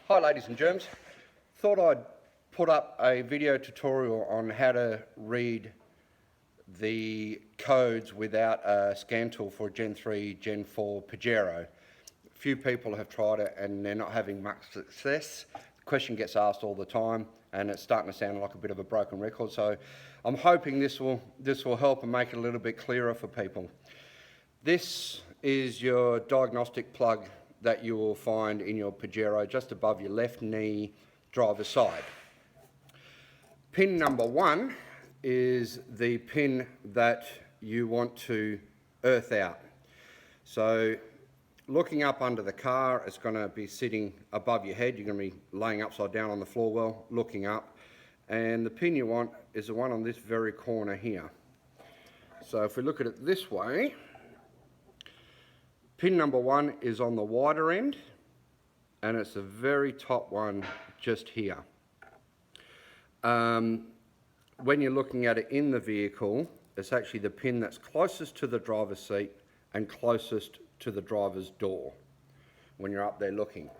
Hi ladies and germs, thought I'd put up a video tutorial on how to read the codes without a scan tool for Gen 3, Gen 4 Pajero. A few people have tried it and they're not having much success. The question gets asked all the time and it's starting to sound like a bit of a broken record, so I'm hoping this will help and make it a little bit clearer for people. This is your diagnostic plug that you will find in your Pajero just above your left knee driver's side. Pin number 1 is the pin that you want to earth out. So looking up under the car, it's going to be sitting above your head. You're going to be laying upside down on the floor well, looking up. And the pin you want is the one on this very corner here. So if we look at it this way, pin number 1 is on the wider end and it's the very top one just here. When you're looking at it in the vehicle, it's actually the pin that's closest to the driver's seat and closest to the driver's door when you're up there looking.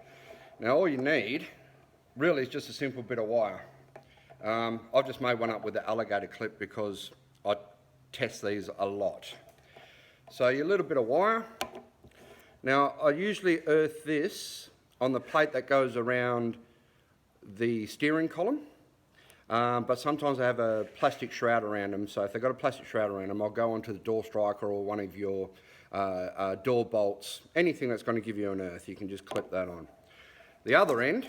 Now all you need really is just a simple bit of wire. I've just made one up with the alligator clip because I test these a lot. So your little bit of wire. Now I usually earth this on the plate that goes around the steering column, but sometimes I have a plastic shroud around them, so if they've got a plastic shroud around them, I'll go onto the door striker or one of your door bolts, anything that's going to give you an earth, you can just clip that on. The other end,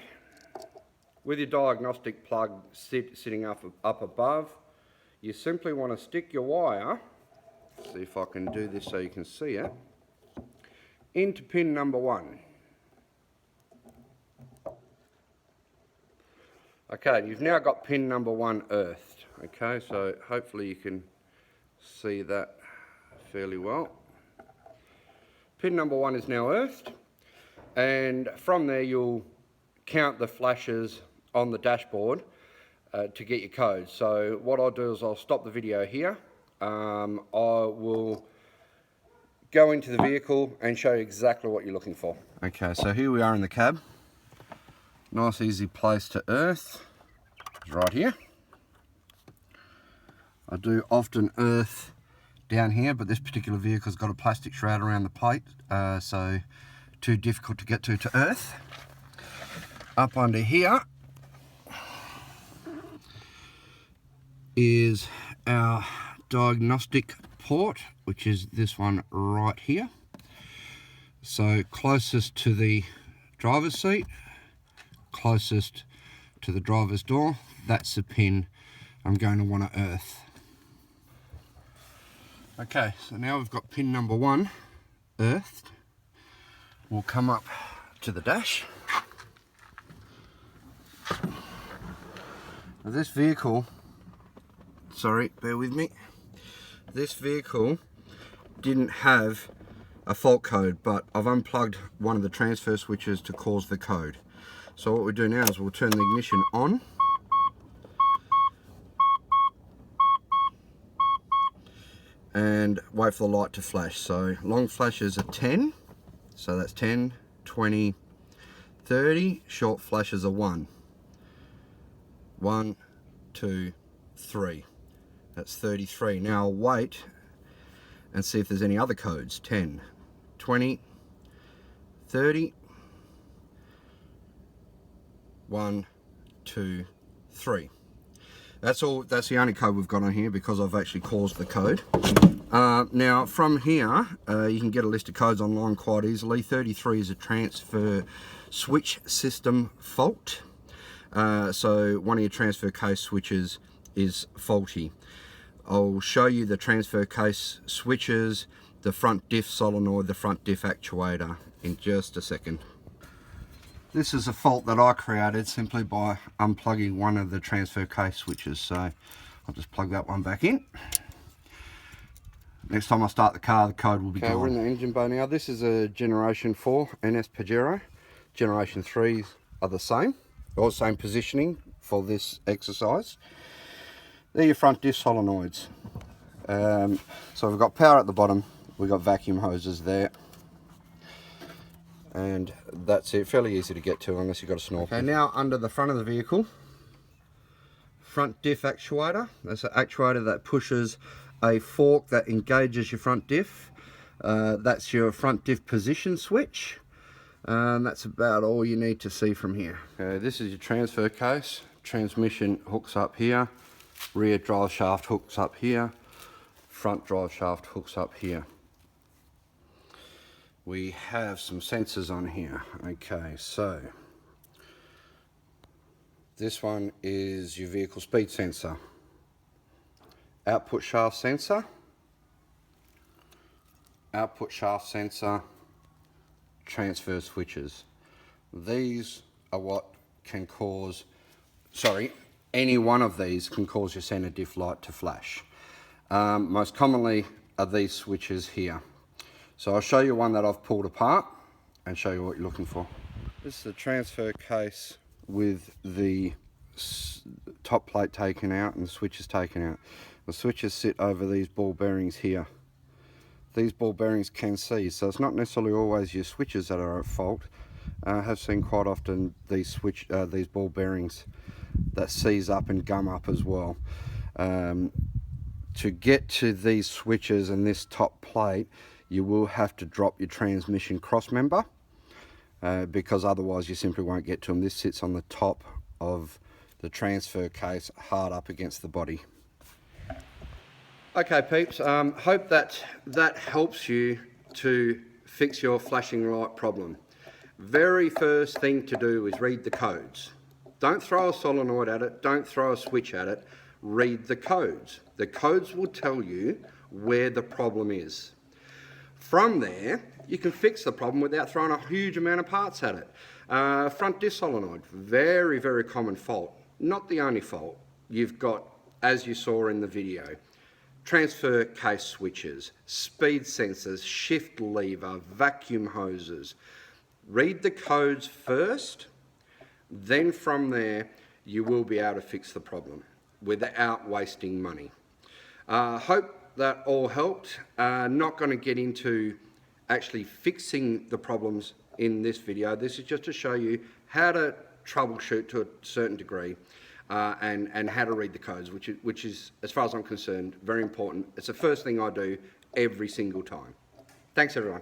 with your diagnostic plug sitting up above, you simply want to stick your wire, see if I can do this so you can see it, into pin number 1. Okay, you've now got pin number 1 earthed. Okay, so hopefully you can see that fairly well. Pin number 1 is now earthed, and from there you'll count the flashes on the dashboard to get your code. So what I'll do is I'll stop the video here. I will go into the vehicle and show you exactly what you're looking for. Okay, so here we are in the cab. Nice easy place to earth, is right here. I do often earth down here, but this particular vehicle's got a plastic shroud around the plate, so too difficult to get to earth. Up under here is our diagnostic port, which is this one right here. So closest to the driver's seat, closest to the driver's door, that's the pin I'm going to want to earth. Okay, so now we've got pin number 1 earthed. We'll come up to the dash. Now this vehicle, sorry, bear with me. This vehicle didn't have a fault code, but I've unplugged one of the transfer switches to cause the code. So what we do now is we'll turn the ignition on. And wait for the light to flash. So long flashes are 10. So that's 10, 20, 30. Short flashes are 1. 1, 2, 3. That's 33. Now I'll wait and see if there's any other codes. 10, 20, 30. 1, 2, 3. That's all. That's the only code we've got on here because I've actually caused the code. Now from here you can get a list of codes online quite easily. 33 is a transfer switch system fault. So one of your transfer case switches is faulty. I'll show you the transfer case switches, the front diff solenoid, the front diff actuator in just a second. This is a fault that I created simply by unplugging one of the transfer case switches, so I'll just plug that one back in. Next time I start the car, the code will be gone. We're in the engine bay now. This is a Generation 4 NS Pajero. Generation 3s are the same, or same positioning for this exercise. They're your front diff solenoids. So we've got power at the bottom, we've got vacuum hoses there. and that's it. Fairly easy to get to unless you've got a snorkel. Okay, now under the front of the vehicle, front diff actuator. That's an actuator that pushes a fork that engages your front diff. That's your front diff position switch. That's about all you need to see from here. Okay, this is your transfer case. Transmission hooks up here. Rear drive shaft hooks up here. Front drive shaft hooks up here. We have some sensors on here. Okay, so this one is your vehicle speed sensor. Output shaft sensor. Output shaft sensor. Transfer switches. These are what can cause, any one of these can cause your center diff light to flash. Most commonly are these switches here. So I'll show you one that I've pulled apart and show you what you're looking for. This is the transfer case with the top plate taken out and the switches taken out. The switches sit over these ball bearings here. These ball bearings can seize, so it's not necessarily always your switches that are at fault. I have seen quite often these ball bearings that seize up and gum up as well. To get to these switches and this top plate, you will have to drop your transmission cross member because otherwise you simply won't get to them. This sits on the top of the transfer case, hard up against the body. Okay peeps, hope that helps you to fix your flashing light problem. Very first thing to do is read the codes. Don't throw a solenoid at it, don't throw a switch at it, read the codes. The codes will tell you where the problem is. From there, you can fix the problem without throwing a huge amount of parts at it. Front diff solenoid, very, very common fault. Not the only fault. You've got, as you saw in the video, transfer case switches, speed sensors, shift lever, vacuum hoses. Read the codes first, then from there you will be able to fix the problem without wasting money. Hope that all helped. Not going to get into actually fixing the problems in this video. This is just to show you how to troubleshoot to a certain degree. And how to read the codes, which is, as far as I'm concerned, very important. It's the first thing I do every single time. Thanks, everyone.